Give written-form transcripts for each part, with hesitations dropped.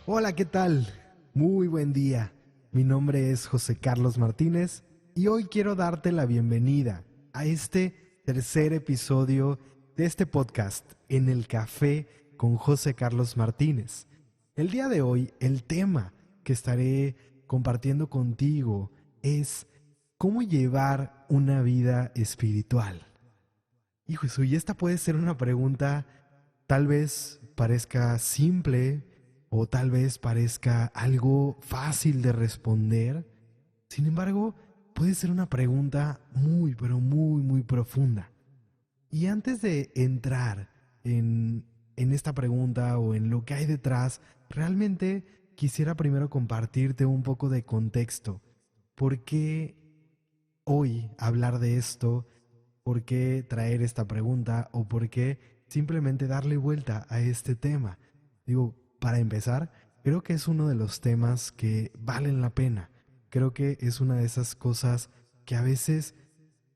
Hola, ¿qué tal? Muy buen día. Mi nombre es José Carlos Martínez y hoy quiero darte la bienvenida a este tercer episodio de este podcast en el café con José Carlos Martínez. El día de hoy, el tema que estaré compartiendo contigo es cómo llevar una vida espiritual. Hijo, y esta puede ser una pregunta, tal vez parezca simple o tal vez parezca algo fácil de responder. Sin embargo, puede ser una pregunta muy, pero muy, muy profunda. Y antes de entrar en esta pregunta o en lo que hay detrás, realmente quisiera primero compartirte un poco de contexto. ¿Por qué hoy hablar de esto? ¿Por qué traer esta pregunta? ¿O por qué simplemente darle vuelta a este tema? Digo, para empezar, creo que es uno de los temas que valen la pena. Creo que es una de esas cosas que a veces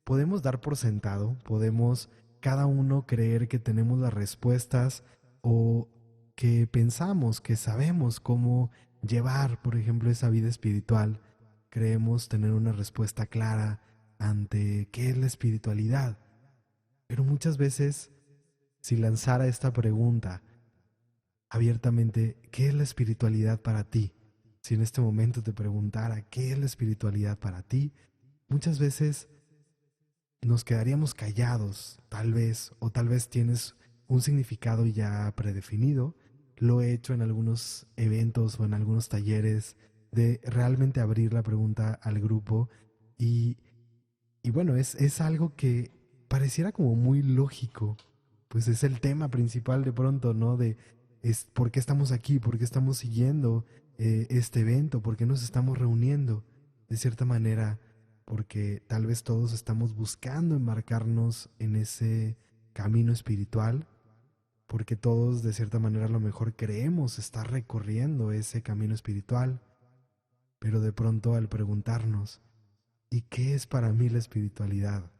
podemos dar por sentado, podemos cada uno creer que tenemos las respuestas o que pensamos que sabemos cómo llevar, por ejemplo, esa vida espiritual. Creemos tener una respuesta clara ante qué es la espiritualidad. Pero muchas veces, si lanzara esta pregunta abiertamente, ¿qué es la espiritualidad para ti? Si en este momento te preguntara, ¿qué es la espiritualidad para ti? Muchas veces nos quedaríamos callados, tal vez, o tal vez tienes un significado ya predefinido. Lo he hecho en algunos eventos o en algunos talleres de realmente abrir la pregunta al grupo y, y bueno, es algo que pareciera como muy lógico, pues es el tema principal de pronto, ¿no? Es por qué estamos aquí, por qué estamos siguiendo este evento, por qué nos estamos reuniendo. De cierta manera, porque tal vez todos estamos buscando embarcarnos en ese camino espiritual, porque todos de cierta manera a lo mejor creemos estar recorriendo ese camino espiritual, pero de pronto al preguntarnos, ¿y qué es para mí la espiritualidad?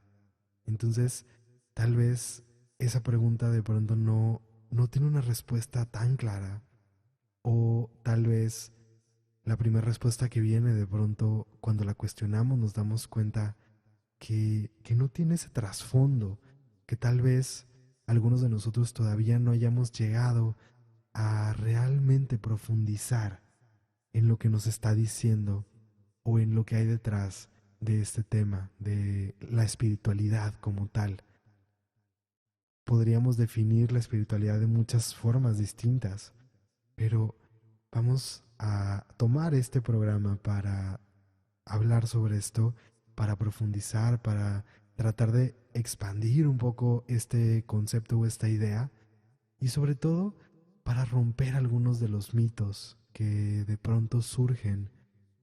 Entonces, tal vez esa pregunta de pronto no tiene una respuesta tan clara, o tal vez la primera respuesta que viene de pronto cuando la cuestionamos nos damos cuenta que no tiene ese trasfondo, que tal vez algunos de nosotros todavía no hayamos llegado a realmente profundizar en lo que nos está diciendo o en lo que hay detrás de este tema, de la espiritualidad como tal. Podríamos definir la espiritualidad de muchas formas distintas, pero vamos a tomar este programa para hablar sobre esto, para profundizar, para tratar de expandir un poco este concepto o esta idea y sobre todo para romper algunos de los mitos que de pronto surgen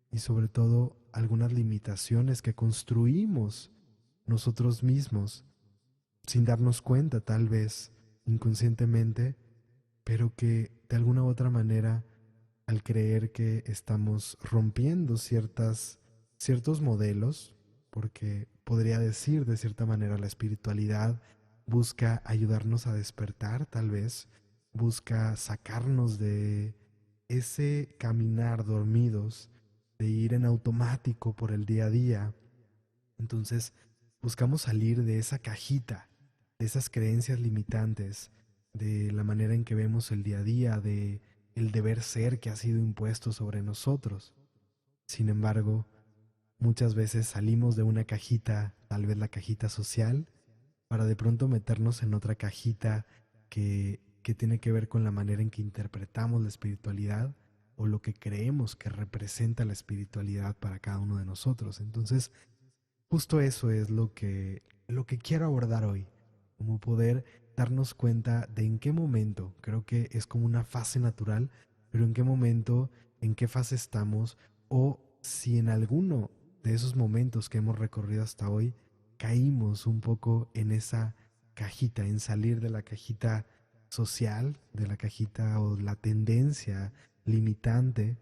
y sobre todo algunas limitaciones que construimos nosotros mismos sin darnos cuenta tal vez inconscientemente, pero que de alguna u otra manera al creer que estamos rompiendo ciertos modelos, porque podría decir de cierta manera la espiritualidad busca ayudarnos a despertar tal vez, busca sacarnos de ese caminar dormidos, de ir en automático por el día a día. Entonces buscamos salir de esa cajita, de esas creencias limitantes, de la manera en que vemos el día a día, de el deber ser que ha sido impuesto sobre nosotros. Sin embargo, muchas veces salimos de una cajita, tal vez la cajita social, para de pronto meternos en otra cajita que tiene que ver con la manera en que interpretamos la espiritualidad o lo que creemos que representa la espiritualidad para cada uno de nosotros. Entonces, justo eso es lo que quiero abordar hoy, como poder darnos cuenta de en qué momento, creo que es como una fase natural, pero en qué momento, en qué fase estamos, o si en alguno de esos momentos que hemos recorrido hasta hoy, caímos un poco en esa cajita, en salir de la cajita social, de la cajita o la tendencia limitante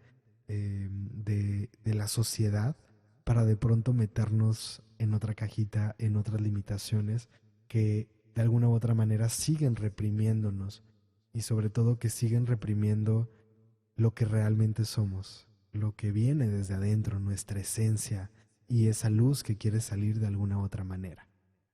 de la sociedad para de pronto meternos en otra cajita, en otras limitaciones que de alguna u otra manera siguen reprimiéndonos y sobre todo que siguen reprimiendo lo que realmente somos, lo que viene desde adentro, nuestra esencia y esa luz que quiere salir de alguna otra manera.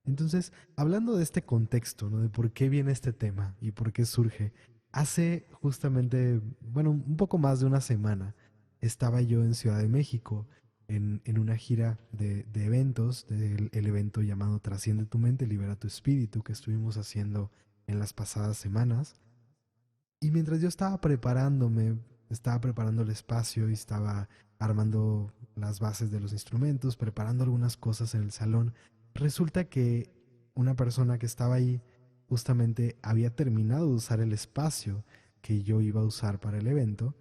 Entonces, hablando de este contexto, ¿no? De por qué viene este tema y por qué surge, hace justamente, bueno, un poco más de una semana, estaba yo en Ciudad de México en una gira de eventos, del el evento llamado Trasciende tu mente, libera tu espíritu, que estuvimos haciendo en las pasadas semanas. Y mientras yo estaba preparando el espacio y estaba armando las bases de los instrumentos, preparando algunas cosas en el salón, resulta que una persona que estaba ahí justamente había terminado de usar el espacio que yo iba a usar para el evento,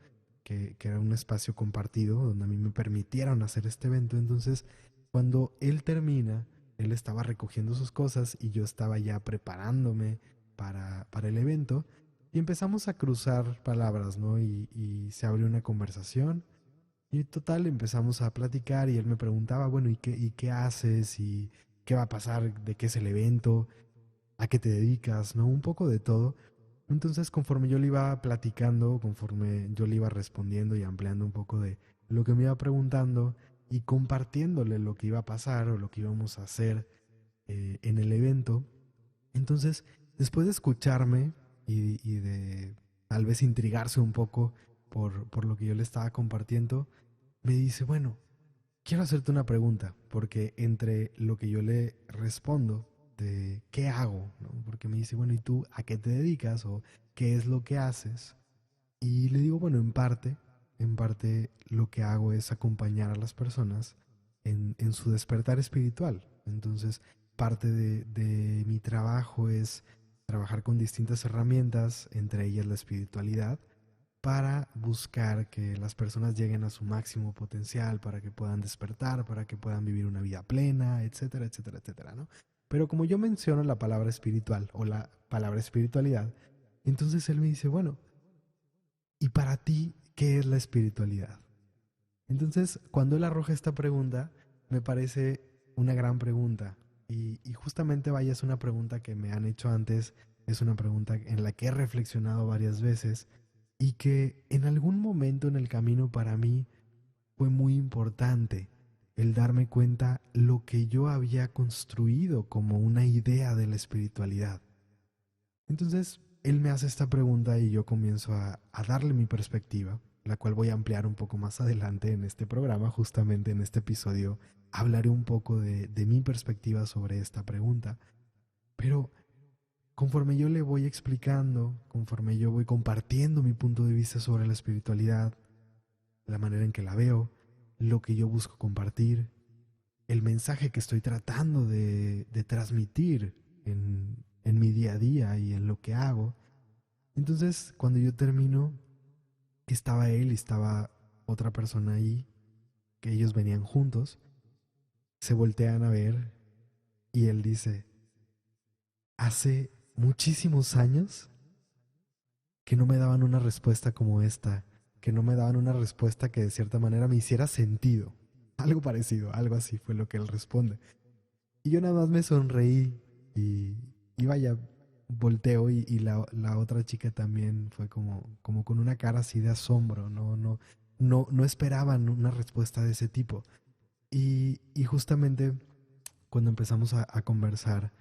que era un espacio compartido donde a mí me permitieron hacer este evento. Entonces, cuando él termina, él estaba recogiendo sus cosas y yo estaba ya preparándome para el evento. Y empezamos a cruzar palabras, ¿no? Y se abrió una conversación. Y total, empezamos a platicar y él me preguntaba, bueno, y qué haces? ¿Y qué va a pasar? ¿De qué es el evento? ¿A qué te dedicas? ¿No? Un poco de todo. Entonces, conforme yo le iba platicando, conforme yo le iba respondiendo y ampliando un poco de lo que me iba preguntando y compartiéndole lo que iba a pasar o lo que íbamos a hacer en el evento, entonces, después de escucharme y de tal vez intrigarse un poco por lo que yo le estaba compartiendo, me dice, bueno, quiero hacerte una pregunta, porque entre lo que yo le respondo de qué hago, ¿no? Porque me dice, bueno, ¿y tú a qué te dedicas o qué es lo que haces? Y le digo, bueno, en parte lo que hago es acompañar a las personas en su despertar espiritual. Entonces, parte de mi trabajo es trabajar con distintas herramientas, entre ellas la espiritualidad, para buscar que las personas lleguen a su máximo potencial, para que puedan despertar, para que puedan vivir una vida plena, etcétera, etcétera, etcétera, ¿no? Pero como yo menciono la palabra espiritual o la palabra espiritualidad, entonces él me dice, bueno, ¿y para ti qué es la espiritualidad? Entonces, cuando él arroja esta pregunta, me parece una gran pregunta. Y justamente vaya, es una pregunta que me han hecho antes, es una pregunta en la que he reflexionado varias veces y que en algún momento en el camino para mí fue muy importante el darme cuenta lo que yo había construido como una idea de la espiritualidad. Entonces, él me hace esta pregunta y yo comienzo a darle mi perspectiva, la cual voy a ampliar un poco más adelante en este programa, justamente en este episodio. Hablaré un poco de mi perspectiva sobre esta pregunta, pero conforme yo le voy explicando, conforme yo voy compartiendo mi punto de vista sobre la espiritualidad, la manera en que la veo, lo que yo busco compartir, el mensaje que estoy tratando de transmitir en mi día a día y en lo que hago. Entonces, cuando yo termino, estaba él y estaba otra persona ahí, que ellos venían juntos, se voltean a ver y él dice, hace muchísimos años que no me daban una respuesta como esta, que no me daban una respuesta que de cierta manera me hiciera sentido. Algo parecido, algo así fue lo que él responde. Y yo nada más me sonreí y vaya, volteo y la otra chica también fue como con una cara así de asombro, no esperaban una respuesta de ese tipo. Y justamente cuando empezamos a conversar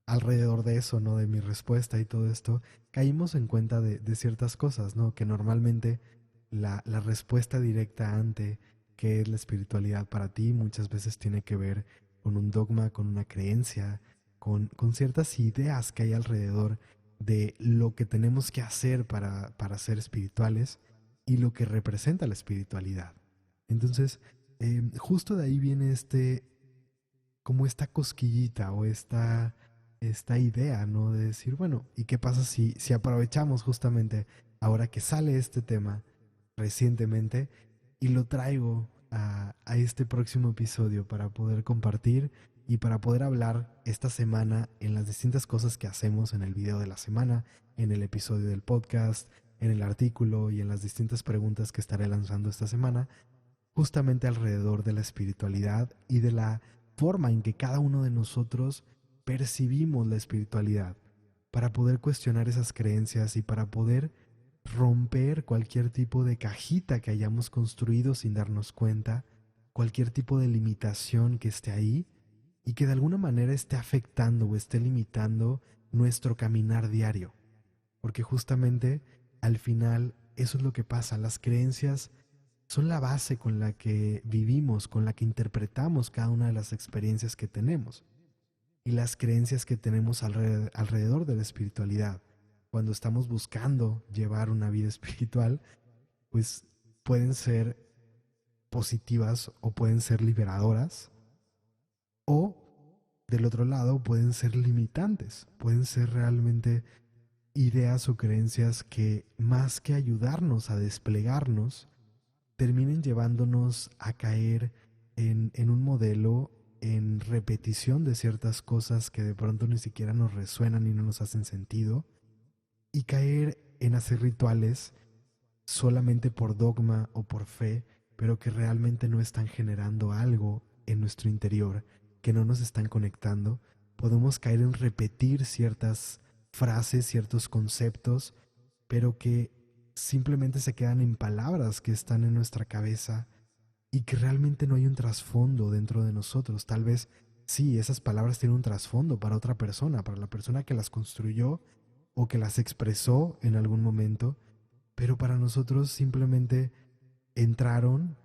alrededor de eso, ¿no? De mi respuesta y todo esto, caímos en cuenta de ciertas cosas, ¿no? Que normalmente la respuesta directa ante qué es la espiritualidad para ti muchas veces tiene que ver con un dogma, con una creencia, con ciertas ideas que hay alrededor de lo que tenemos que hacer para ser espirituales y lo que representa la espiritualidad. Entonces, justo de ahí viene como esta cosquillita o esta idea, ¿no? De decir, bueno, ¿y qué pasa si aprovechamos justamente ahora que sale este tema recientemente y lo traigo a este próximo episodio para poder compartir y para poder hablar esta semana en las distintas cosas que hacemos en el video de la semana, en el episodio del podcast, en el artículo y en las distintas preguntas que estaré lanzando esta semana, justamente alrededor de la espiritualidad y de la forma en que cada uno de nosotros percibimos la espiritualidad, para poder cuestionar esas creencias y para poder romper cualquier tipo de cajita que hayamos construido sin darnos cuenta, cualquier tipo de limitación que esté ahí y que de alguna manera esté afectando o esté limitando nuestro caminar diario. Porque justamente al final eso es lo que pasa. Las creencias son la base con la que vivimos, con la que interpretamos cada una de las experiencias que tenemos y las creencias que tenemos alrededor de la espiritualidad. Cuando estamos buscando llevar una vida espiritual, pues pueden ser positivas o pueden ser liberadoras, o del otro lado pueden ser limitantes, pueden ser realmente ideas o creencias que más que ayudarnos a desplegarnos, terminen llevándonos a caer en un modelo, en repetición de ciertas cosas que de pronto ni siquiera nos resuenan y no nos hacen sentido, y caer en hacer rituales solamente por dogma o por fe, pero que realmente no están generando algo en nuestro interior, que no nos están conectando. Podemos caer en repetir ciertas frases, ciertos conceptos, pero que simplemente se quedan en palabras que están en nuestra cabeza y que realmente no hay un trasfondo dentro de nosotros. Tal vez sí, esas palabras tienen un trasfondo para otra persona, para la persona que las construyó o que las expresó en algún momento, pero para nosotros simplemente entraron,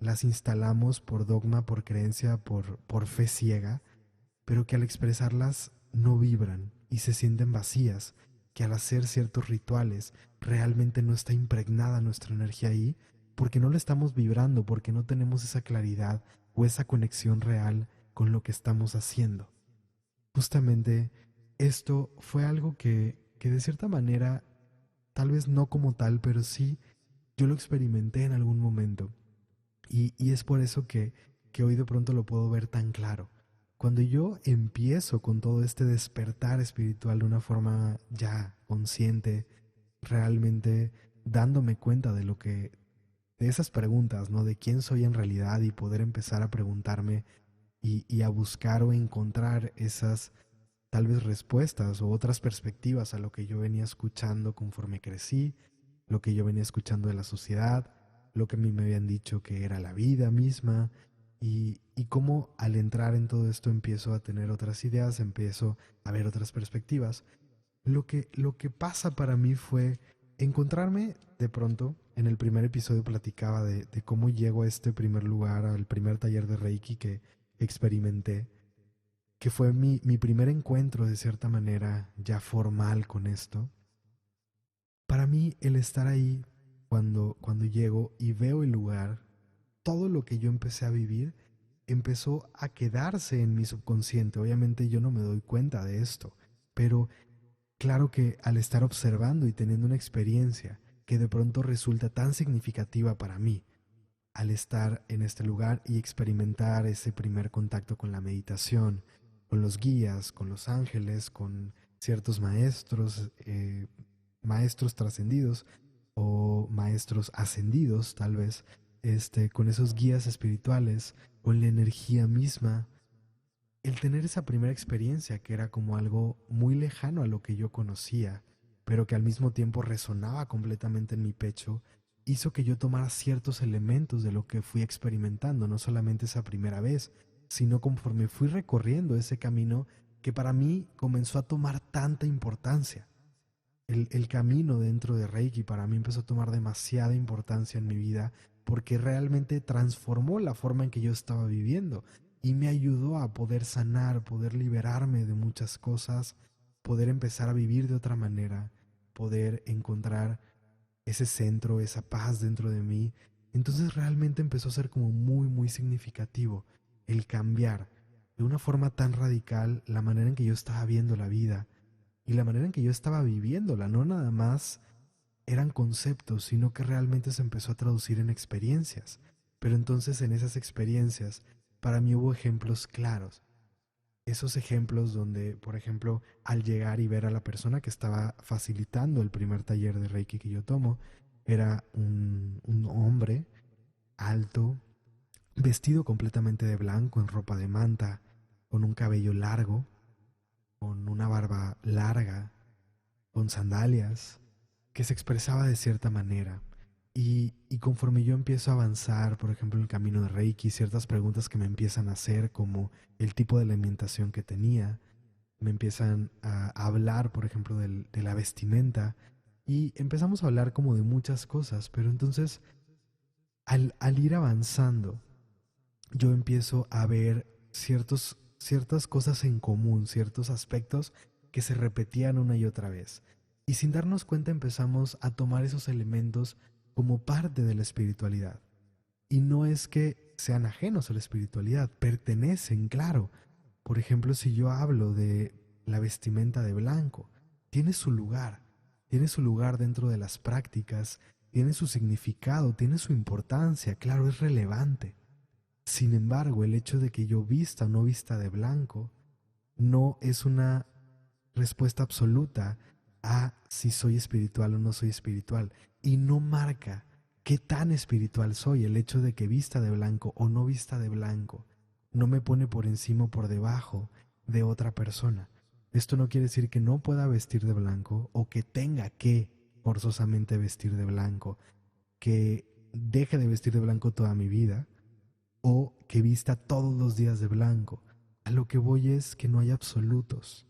las instalamos por dogma, por creencia, por fe ciega, pero que al expresarlas no vibran y se sienten vacías, que al hacer ciertos rituales realmente no está impregnada nuestra energía ahí, porque no lo estamos vibrando, porque no tenemos esa claridad o esa conexión real con lo que estamos haciendo. Justamente esto fue algo que de cierta manera, tal vez no como tal, pero sí yo lo experimenté en algún momento. Y es por eso que hoy de pronto lo puedo ver tan claro. Cuando yo empiezo con todo este despertar espiritual de una forma ya consciente, realmente dándome cuenta de lo que, de esas preguntas, ¿no? De quién soy en realidad y poder empezar a preguntarme y a buscar o encontrar esas tal vez respuestas o otras perspectivas a lo que yo venía escuchando conforme crecí, lo que yo venía escuchando de la sociedad, lo que a mí me habían dicho que era la vida misma, y cómo al entrar en todo esto empiezo a tener otras ideas, empiezo a ver otras perspectivas. Lo que pasa para mí fue encontrarme de pronto, en el primer episodio platicaba de cómo llego a este primer lugar, al primer taller de Reiki que experimenté, que fue mi primer encuentro de cierta manera ya formal con esto. Para mí el estar ahí cuando llego y veo el lugar, todo lo que yo empecé a vivir empezó a quedarse en mi subconsciente. Obviamente yo no me doy cuenta de esto, pero claro que al estar observando y teniendo una experiencia que de pronto resulta tan significativa para mí, al estar en este lugar y experimentar ese primer contacto con la meditación, con los guías, con los ángeles, con ciertos maestros, maestros trascendidos o maestros ascendidos tal vez, con esos guías espirituales, con la energía misma, el tener esa primera experiencia que era como algo muy lejano a lo que yo conocía, pero que al mismo tiempo resonaba completamente en mi pecho, hizo que yo tomara ciertos elementos de lo que fui experimentando, no solamente esa primera vez, sino conforme fui recorriendo ese camino que para mí comenzó a tomar tanta importancia. El camino dentro de Reiki para mí empezó a tomar demasiada importancia en mi vida porque realmente transformó la forma en que yo estaba viviendo y me ayudó a poder sanar, poder liberarme de muchas cosas, poder empezar a vivir de otra manera, poder encontrar ese centro, esa paz dentro de mí. Entonces realmente empezó a ser como muy, muy significativo el cambiar de una forma tan radical la manera en que yo estaba viendo la vida y la manera en que yo estaba viviéndola. No nada más eran conceptos, sino que realmente se empezó a traducir en experiencias. Pero entonces en esas experiencias, para mí hubo ejemplos claros. Esos ejemplos donde, por ejemplo, al llegar y ver a la persona que estaba facilitando el primer taller de Reiki que yo tomo, era un hombre alto, vestido completamente de blanco, en ropa de manta, con un cabello largo, con una barba larga, con sandalias, que se expresaba de cierta manera. Y conforme yo empiezo a avanzar, por ejemplo, en el camino de Reiki, ciertas preguntas que me empiezan a hacer, como el tipo de alimentación que tenía, me empiezan a hablar, por ejemplo, de la vestimenta, y empezamos a hablar como de muchas cosas, pero entonces al ir avanzando, yo empiezo a ver ciertas cosas en común, ciertos aspectos que se repetían una y otra vez. Y sin darnos cuenta empezamos a tomar esos elementos como parte de la espiritualidad. Y no es que sean ajenos a la espiritualidad, pertenecen, claro. Por ejemplo, si yo hablo de la vestimenta de blanco, tiene su lugar dentro de las prácticas, tiene su significado, tiene su importancia, claro, es relevante. Sin embargo, el hecho de que yo vista o no vista de blanco no es una respuesta absoluta a si soy espiritual o no soy espiritual, y no marca qué tan espiritual soy. El hecho de que vista de blanco o no vista de blanco no me pone por encima o por debajo de otra persona. Esto no quiere decir que no pueda vestir de blanco o que tenga que forzosamente vestir de blanco, que deje de vestir de blanco toda mi vida o que vista todos los días de blanco. A lo que voy es que no hay absolutos.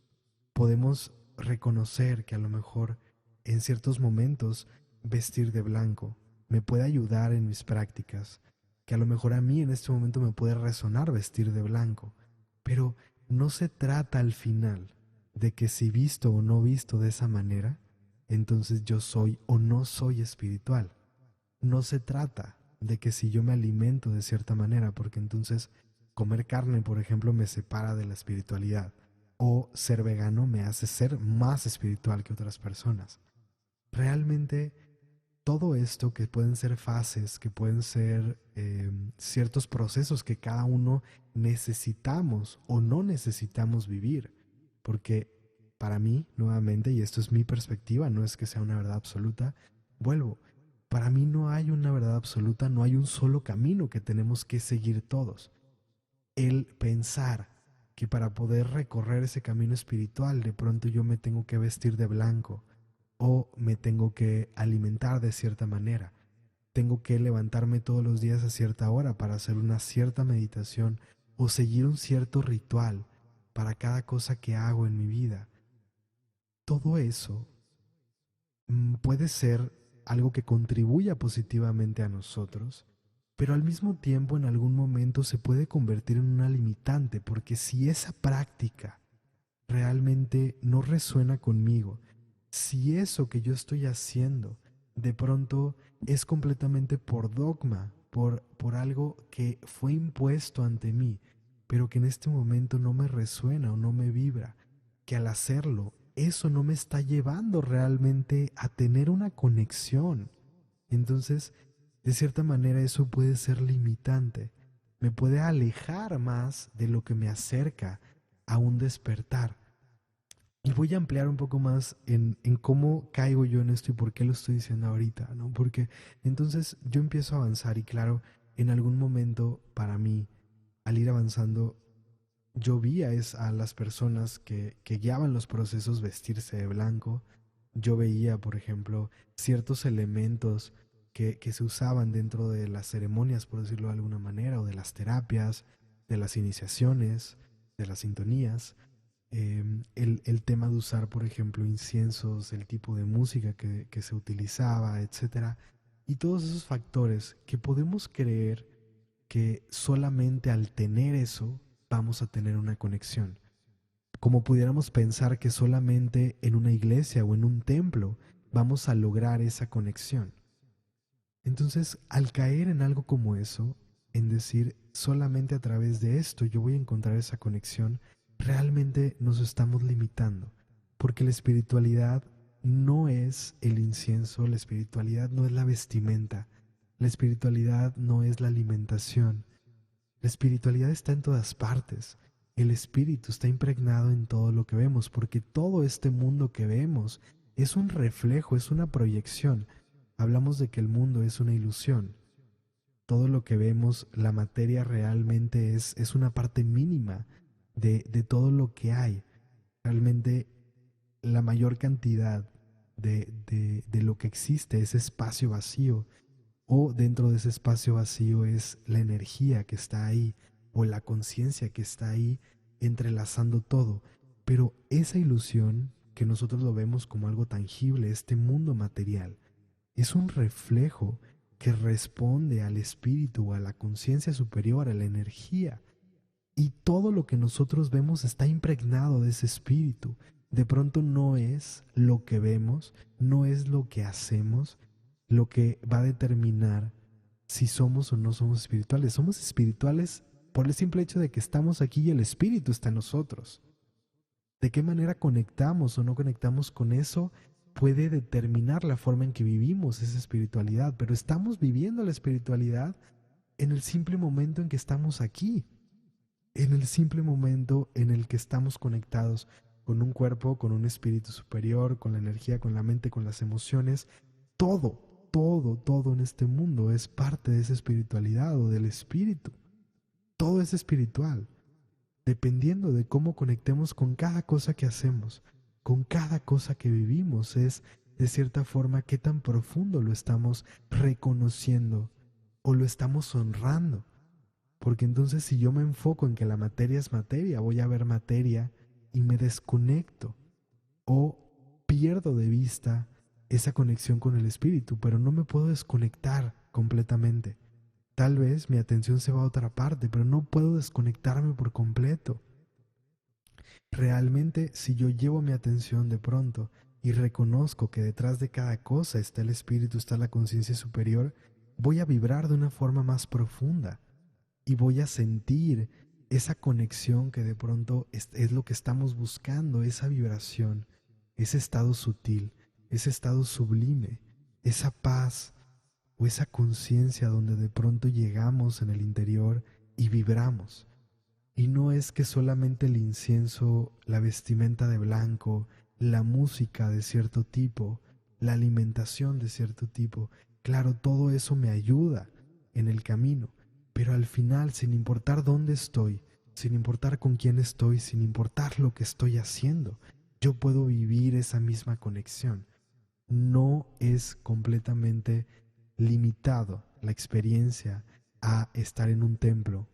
Podemos reconocer que a lo mejor en ciertos momentos vestir de blanco me puede ayudar en mis prácticas, que a lo mejor a mí en este momento me puede resonar vestir de blanco, pero no se trata al final de que si visto o no visto de esa manera, entonces yo soy o no soy espiritual. No se trata de que si yo me alimento de cierta manera, porque entonces comer carne, por ejemplo, me separa de la espiritualidad, o ser vegano me hace ser más espiritual que otras personas. Realmente todo esto, que pueden ser fases, que pueden ser ciertos procesos que cada uno necesitamos o no necesitamos vivir, porque para mí, nuevamente, y esto es mi perspectiva, no es que sea una verdad absoluta, vuelvo, para mí no hay una verdad absoluta, no hay un solo camino que tenemos que seguir todos. El pensar que para poder recorrer ese camino espiritual de pronto yo me tengo que vestir de blanco o me tengo que alimentar de cierta manera, tengo que levantarme todos los días a cierta hora para hacer una cierta meditación o seguir un cierto ritual para cada cosa que hago en mi vida. Todo eso puede ser algo que contribuya positivamente a nosotros, pero al mismo tiempo en algún momento se puede convertir en una limitante, porque si esa práctica realmente no resuena conmigo, si eso que yo estoy haciendo de pronto es completamente por dogma, por algo que fue impuesto ante mí, pero que en este momento no me resuena o no me vibra, que al hacerlo eso no me está llevando realmente a tener una conexión. Entonces, de cierta manera eso puede ser limitante, me puede alejar más de lo que me acerca a un despertar. Y voy a ampliar un poco más en cómo caigo yo en esto y por qué lo estoy diciendo ahorita, ¿no? Porque entonces yo empiezo a avanzar y claro, en algún momento para mí, al ir avanzando, yo vi a las personas que guiaban los procesos vestirse de blanco. Yo veía, por ejemplo, ciertos elementos que se usaban dentro de las ceremonias, por decirlo de alguna manera, o de las terapias, de las iniciaciones, de las sintonías. El tema de usar, por ejemplo, inciensos, el tipo de música que se utilizaba, etcétera. Y todos esos factores que podemos creer que solamente al tener eso vamos a tener una conexión. Como pudiéramos pensar que solamente en una iglesia o en un templo vamos a lograr esa conexión. Entonces, al caer en algo como eso, en decir solamente a través de esto yo voy a encontrar esa conexión, realmente nos estamos limitando, porque la espiritualidad no es el incienso, la espiritualidad no es la vestimenta, la espiritualidad no es la alimentación. La espiritualidad está en todas partes. El espíritu está impregnado en todo lo que vemos, porque todo este mundo que vemos es un reflejo, es una proyección. Hablamos de que el mundo es una ilusión. Todo lo que vemos, la materia realmente es una parte mínima de todo lo que hay. Realmente la mayor cantidad de lo que existe, ese espacio vacío, o dentro de ese espacio vacío es la energía que está ahí, o la conciencia que está ahí entrelazando todo. Pero esa ilusión, que nosotros lo vemos como algo tangible, este mundo material, es un reflejo que responde al espíritu, a la conciencia superior, a la energía. Y todo lo que nosotros vemos está impregnado de ese espíritu. De pronto no es lo que vemos, no es lo que hacemos, lo que va a determinar si somos o no somos espirituales. Somos espirituales por el simple hecho de que estamos aquí y el espíritu está en nosotros. De qué manera conectamos o no conectamos con eso puede determinar la forma en que vivimos esa espiritualidad, pero estamos viviendo la espiritualidad en el simple momento en que estamos aquí, en el simple momento en el que estamos conectados con un cuerpo, con un espíritu superior, con la energía, con la mente, con las emociones. Todo en este mundo es parte de esa espiritualidad o del espíritu. Todo es espiritual, dependiendo de cómo conectemos con cada cosa que hacemos, con cada cosa que vivimos. Es, de cierta forma, qué tan profundo lo estamos reconociendo o lo estamos honrando. Porque entonces si yo me enfoco en que la materia es materia, voy a ver materia y me desconecto o pierdo de vista esa conexión con el espíritu, pero no me puedo desconectar completamente. Tal vez mi atención se va a otra parte, pero no puedo desconectarme por completo. Realmente, si yo llevo mi atención de pronto y reconozco que detrás de cada cosa está el espíritu, está la conciencia superior, voy a vibrar de una forma más profunda y voy a sentir esa conexión que de pronto es lo que estamos buscando, esa vibración, ese estado sutil, ese estado sublime, esa paz o esa conciencia donde de pronto llegamos en el interior y vibramos. Y no es que solamente el incienso, la vestimenta de blanco, la música de cierto tipo, la alimentación de cierto tipo, claro, todo eso me ayuda en el camino, pero al final, sin importar dónde estoy, sin importar con quién estoy, sin importar lo que estoy haciendo, yo puedo vivir esa misma conexión. No es completamente limitado la experiencia a estar en un templo,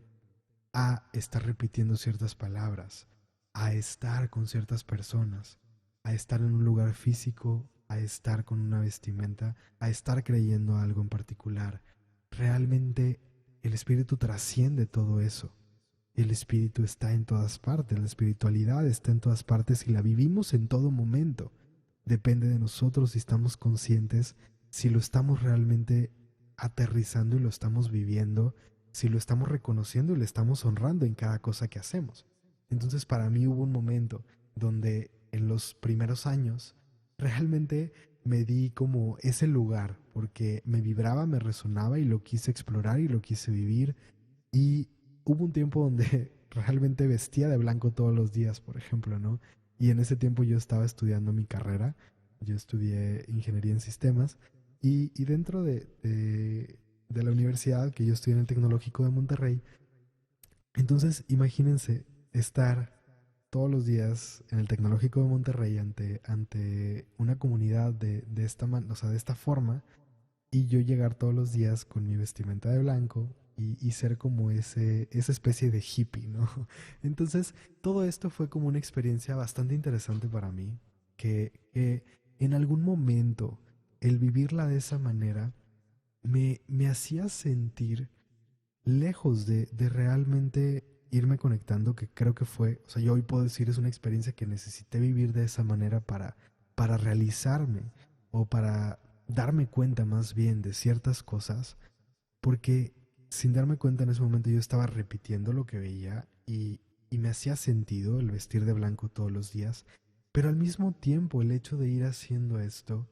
a estar repitiendo ciertas palabras, a estar con ciertas personas, a estar en un lugar físico, a estar con una vestimenta, a estar creyendo algo en particular. Realmente el espíritu trasciende todo eso. El espíritu está en todas partes, la espiritualidad está en todas partes y la vivimos en todo momento. Depende de nosotros si estamos conscientes, si lo estamos realmente aterrizando y lo estamos viviendo, si lo estamos reconociendo y lo estamos honrando en cada cosa que hacemos. Entonces para mí hubo un momento donde en los primeros años realmente me di como ese lugar porque me vibraba, me resonaba y lo quise explorar y lo quise vivir. Y hubo un tiempo donde realmente vestía de blanco todos los días, por ejemplo, ¿no? Y en ese tiempo yo estaba estudiando mi carrera, yo estudié ingeniería en sistemas y dentro de la universidad que yo estudié en el Tecnológico de Monterrey, entonces imagínense estar todos los días en el Tecnológico de Monterrey ante una comunidad o sea, de esta forma y yo llegar todos los días con mi vestimenta de blanco y ser como esa especie de hippie, ¿no? Entonces, todo esto fue como una experiencia bastante interesante para mí, que en algún momento el vivirla de esa manera me hacía sentir lejos de realmente irme conectando, que creo que fue, o sea, yo hoy puedo decir es una experiencia que necesité vivir de esa manera para realizarme o para darme cuenta más bien de ciertas cosas, porque sin darme cuenta en ese momento yo estaba repitiendo lo que veía y me hacía sentido el vestir de blanco todos los días, pero al mismo tiempo el hecho de ir haciendo esto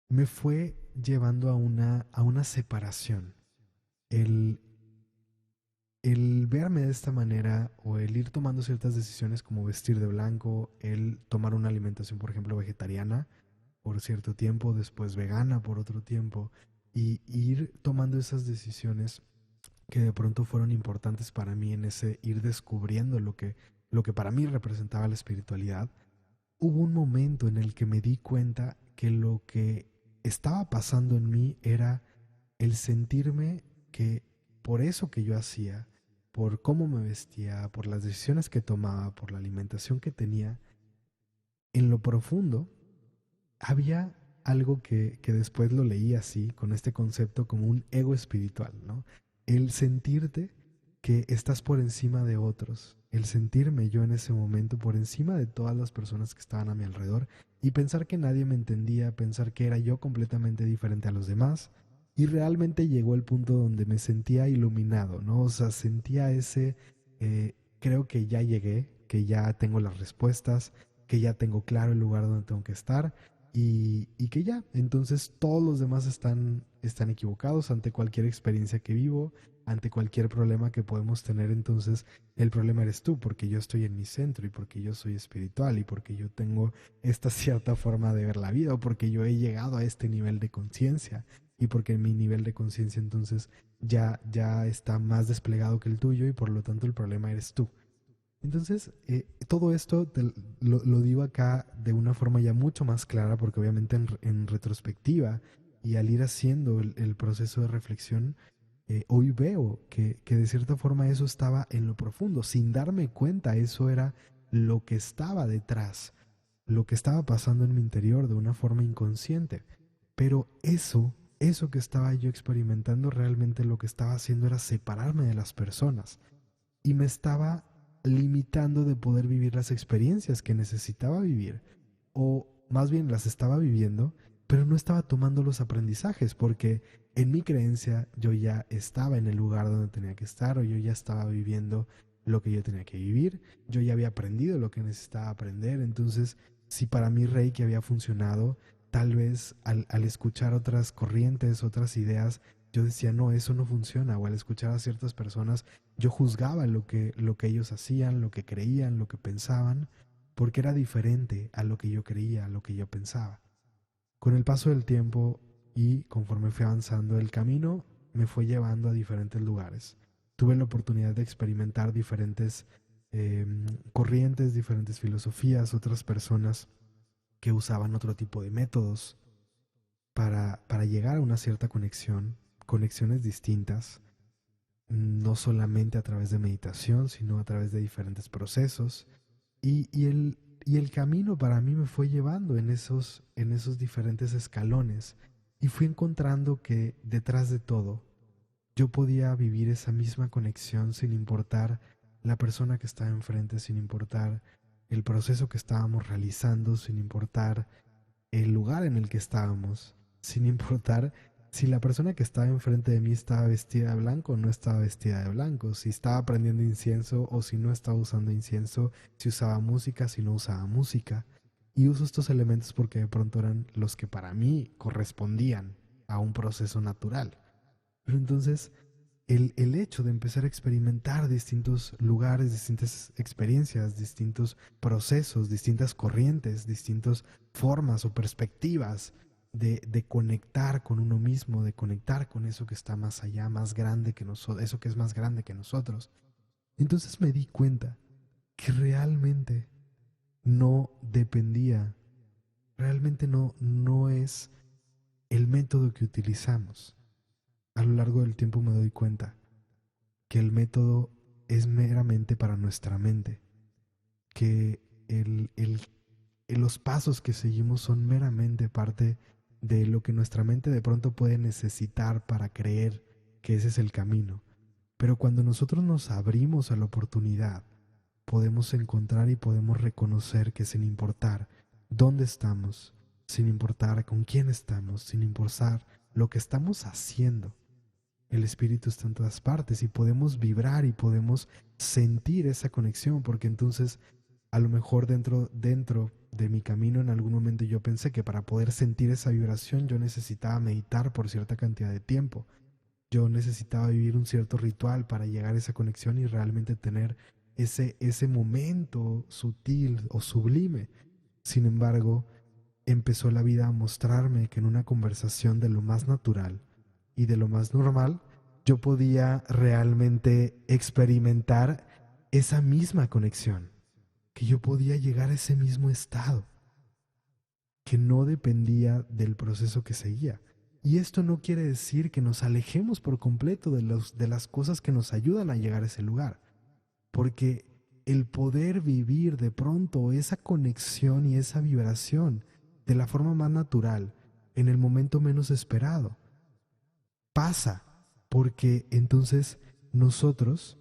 me fue llevando a una separación. El, el verme de esta manera o el ir tomando ciertas decisiones como vestir de blanco, el tomar una alimentación, por ejemplo, vegetariana por cierto tiempo, después vegana por otro tiempo, y ir tomando esas decisiones que de pronto fueron importantes para mí en ese ir descubriendo lo que para mí representaba la espiritualidad, hubo un momento en el que me di cuenta que lo que estaba pasando en mí era el sentirme que por eso que yo hacía, por cómo me vestía, por las decisiones que tomaba, por la alimentación que tenía, en lo profundo había algo que después lo leí así, con este concepto como un ego espiritual, ¿no? El sentirte que estás por encima de otros, el sentirme yo en ese momento por encima de todas las personas que estaban a mi alrededor y pensar que nadie me entendía, pensar que era yo completamente diferente a los demás. Y realmente llegó el punto donde me sentía iluminado, ¿no? O sea, sentía creo que ya llegué, que ya tengo las respuestas, que ya tengo claro el lugar donde tengo que estar y que ya, entonces todos los demás están equivocados ante cualquier experiencia que vivo, ante cualquier problema que podemos tener, entonces el problema eres tú, porque yo estoy en mi centro y porque yo soy espiritual y porque yo tengo esta cierta forma de ver la vida o porque yo he llegado a este nivel de conciencia y porque mi nivel de conciencia entonces ya está más desplegado que el tuyo y por lo tanto el problema eres tú. Entonces, todo esto lo digo acá de una forma ya mucho más clara, porque obviamente en retrospectiva y al ir haciendo el proceso de reflexión, hoy veo que de cierta forma eso estaba en lo profundo, sin darme cuenta, eso era lo que estaba detrás, lo que estaba pasando en mi interior de una forma inconsciente. Pero eso que estaba yo experimentando, realmente lo que estaba haciendo era separarme de las personas y me estaba limitando de poder vivir las experiencias que necesitaba vivir, o más bien las estaba viviendo, pero no estaba tomando los aprendizajes, porque en mi creencia yo ya estaba en el lugar donde tenía que estar, o yo ya estaba viviendo lo que yo tenía que vivir, yo ya había aprendido lo que necesitaba aprender. Entonces, si para mí Reiki había funcionado, tal vez al escuchar otras corrientes, otras ideas, yo decía, no, eso no funciona, o al escuchar a ciertas personas, yo juzgaba lo que ellos hacían, lo que creían, lo que pensaban, porque era diferente a lo que yo creía, a lo que yo pensaba. Con el paso del tiempo y conforme fui avanzando, el camino me fue llevando a diferentes lugares. Tuve la oportunidad de experimentar diferentes eh, corrientes, diferentes filosofías, otras personas que usaban otro tipo de métodos para llegar a una cierta conexión, conexiones distintas, no solamente a través de meditación, sino a través de diferentes procesos. Y el camino para mí me fue llevando en esos diferentes escalones y fui encontrando que detrás de todo yo podía vivir esa misma conexión sin importar la persona que estaba enfrente, sin importar el proceso que estábamos realizando, sin importar el lugar en el que estábamos, sin importar si la persona que estaba enfrente de mí estaba vestida de blanco o no estaba vestida de blanco, si estaba prendiendo incienso o si no estaba usando incienso, si usaba música, si no usaba música. Y uso estos elementos porque de pronto eran los que para mí correspondían a un proceso natural. Pero entonces el hecho de empezar a experimentar distintos lugares, distintas experiencias, distintos procesos, distintas corrientes, distintas formas o perspectivas de conectar con uno mismo, de conectar con eso que está más allá, más grande que nosotros, eso que es más grande que nosotros. Entonces me di cuenta que realmente no dependía, realmente no es el método que utilizamos. A lo largo del tiempo me doy cuenta que el método es meramente para nuestra mente, que los pasos que seguimos son meramente parte de lo que nuestra mente de pronto puede necesitar para creer que ese es el camino. Pero cuando nosotros nos abrimos a la oportunidad, podemos encontrar y podemos reconocer que sin importar dónde estamos, sin importar con quién estamos, sin importar lo que estamos haciendo, el espíritu está en todas partes y podemos vibrar y podemos sentir esa conexión, porque entonces a lo mejor dentro de mi camino en algún momento yo pensé que para poder sentir esa vibración yo necesitaba meditar por cierta cantidad de tiempo. Yo necesitaba vivir un cierto ritual para llegar a esa conexión y realmente tener ese momento sutil o sublime. Sin embargo, empezó la vida a mostrarme que en una conversación de lo más natural y de lo más normal, yo podía realmente experimentar esa misma conexión, que yo podía llegar a ese mismo estado. que no dependía del proceso que seguía. Y esto no quiere decir que nos alejemos por completo de las cosas que nos ayudan a llegar a ese lugar, porque el poder vivir de pronto esa conexión y esa vibración de la forma más natural, en el momento menos esperado, pasa, porque entonces nosotros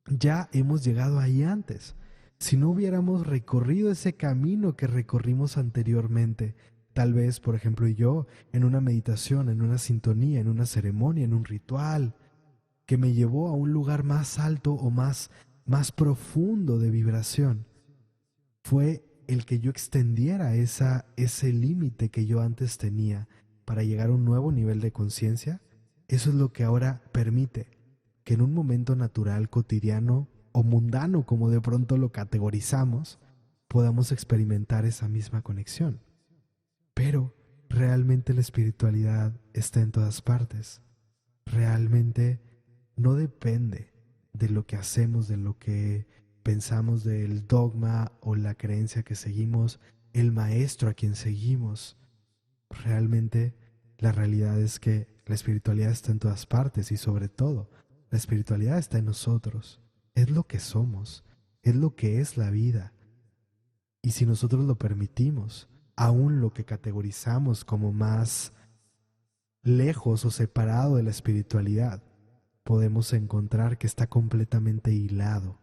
ya hemos llegado ahí antes. Si no hubiéramos recorrido ese camino que recorrimos anteriormente, tal vez, por ejemplo, yo, en una meditación, en una sintonía, en una ceremonia, en un ritual, que me llevó a un lugar más alto o más profundo de vibración, fue el que yo extendiera ese límite que yo antes tenía para llegar a un nuevo nivel de conciencia. Eso es lo que ahora permite que en un momento natural, cotidiano o mundano, como de pronto lo categorizamos, podamos experimentar esa misma conexión. Pero realmente la espiritualidad está en todas partes. Realmente no depende de lo que hacemos, de lo que pensamos, del dogma o la creencia que seguimos, el maestro a quien seguimos. Realmente la realidad es que la espiritualidad está en todas partes y sobre todo la espiritualidad está en nosotros. Es lo que somos, es lo que es la vida. Y si nosotros lo permitimos, aún lo que categorizamos como más lejos o separado de la espiritualidad, podemos encontrar que está completamente hilado,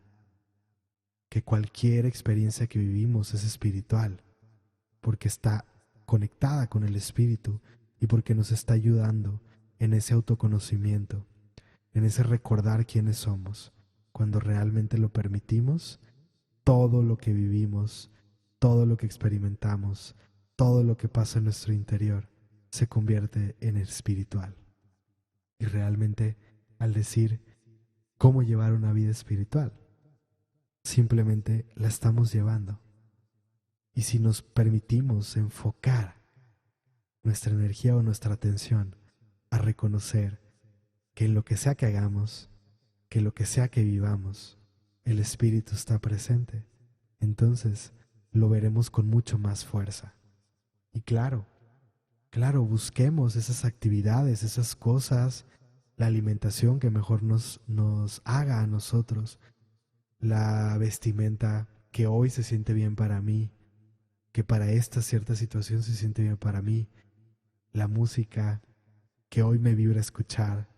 que cualquier experiencia que vivimos es espiritual, porque está conectada con el espíritu y porque nos está ayudando en ese autoconocimiento, en ese recordar quiénes somos. Cuando realmente lo permitimos, todo lo que vivimos, todo lo que experimentamos, todo lo que pasa en nuestro interior se convierte en espiritual. Y realmente, al decir cómo llevar una vida espiritual, simplemente la estamos llevando. Y si nos permitimos enfocar nuestra energía o nuestra atención a reconocer que en lo que sea que hagamos, que lo que sea que vivamos, el espíritu está presente, entonces lo veremos con mucho más fuerza. Y claro, busquemos esas actividades, esas cosas, la alimentación que mejor nos haga a nosotros, la vestimenta que hoy se siente bien para mí, que para esta cierta situación se siente bien para mí, la música que hoy me vibra escuchar,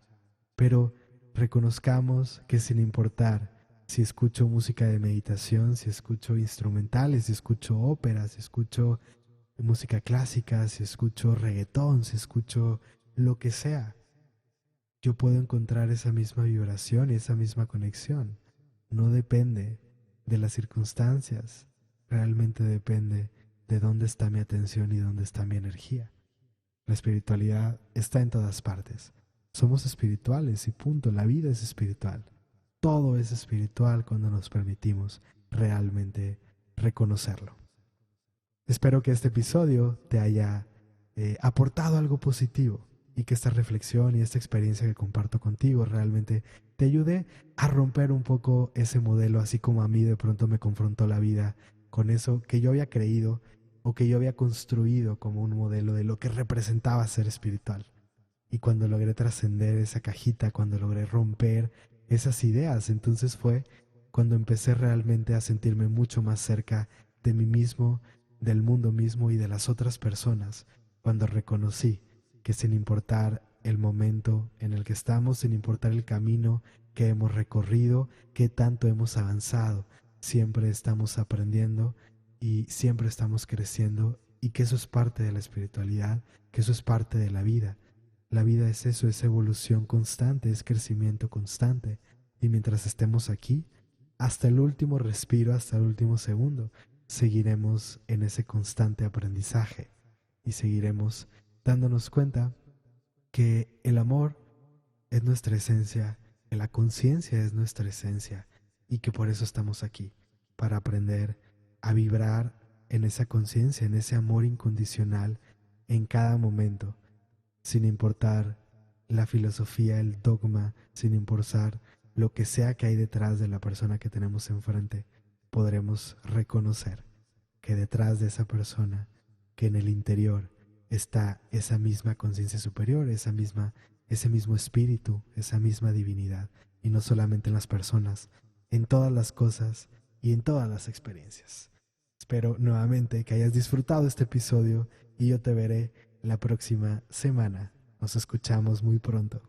pero reconozcamos que sin importar si escucho música de meditación, si escucho instrumentales, si escucho óperas, si escucho música clásica, si escucho reggaetón, si escucho lo que sea, yo puedo encontrar esa misma vibración y esa misma conexión. No depende de las circunstancias, realmente depende de dónde está mi atención y dónde está mi energía. La espiritualidad está en todas partes. Somos espirituales y punto. La vida es espiritual. Todo es espiritual cuando nos permitimos realmente reconocerlo. Espero que este episodio te haya aportado algo positivo y que esta reflexión y esta experiencia que comparto contigo realmente te ayude a romper un poco ese modelo, así como a mí de pronto me confrontó la vida con eso que yo había creído o que yo había construido como un modelo de lo que representaba ser espiritual. Y cuando logré trascender esa cajita, cuando logré romper esas ideas, entonces fue cuando empecé realmente a sentirme mucho más cerca de mí mismo, del mundo mismo y de las otras personas, cuando reconocí que sin importar el momento en el que estamos, sin importar el camino que hemos recorrido, qué tanto hemos avanzado, siempre estamos aprendiendo y siempre estamos creciendo, y que eso es parte de la espiritualidad, que eso es parte de la vida. La vida es eso, es evolución constante, es crecimiento constante. Y mientras estemos aquí, hasta el último respiro, hasta el último segundo, seguiremos en ese constante aprendizaje y seguiremos dándonos cuenta que el amor es nuestra esencia, que la conciencia es nuestra esencia y que por eso estamos aquí, para aprender a vibrar en esa conciencia, en ese amor incondicional en cada momento, sin importar la filosofía, el dogma, sin importar lo que sea que hay detrás de la persona que tenemos enfrente. Podremos reconocer que detrás de esa persona que en el interior está esa misma conciencia superior, ese mismo espíritu, esa misma divinidad, y no solamente en las personas, en todas las cosas y en todas las experiencias. Espero nuevamente que hayas disfrutado este episodio y yo te veré la próxima semana. Nos escuchamos muy pronto.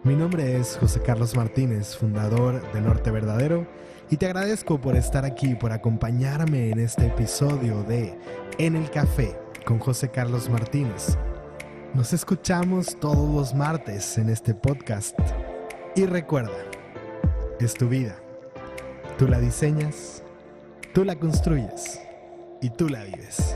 Mi nombre es José Carlos Martínez, fundador de Norte Verdadero, y te agradezco por estar aquí, por acompañarme en este episodio de En el Café con José Carlos Martínez. Nos escuchamos todos los martes en este podcast. Y recuerda, es tu vida. Tú la diseñas, tú la construyes y tú la vives.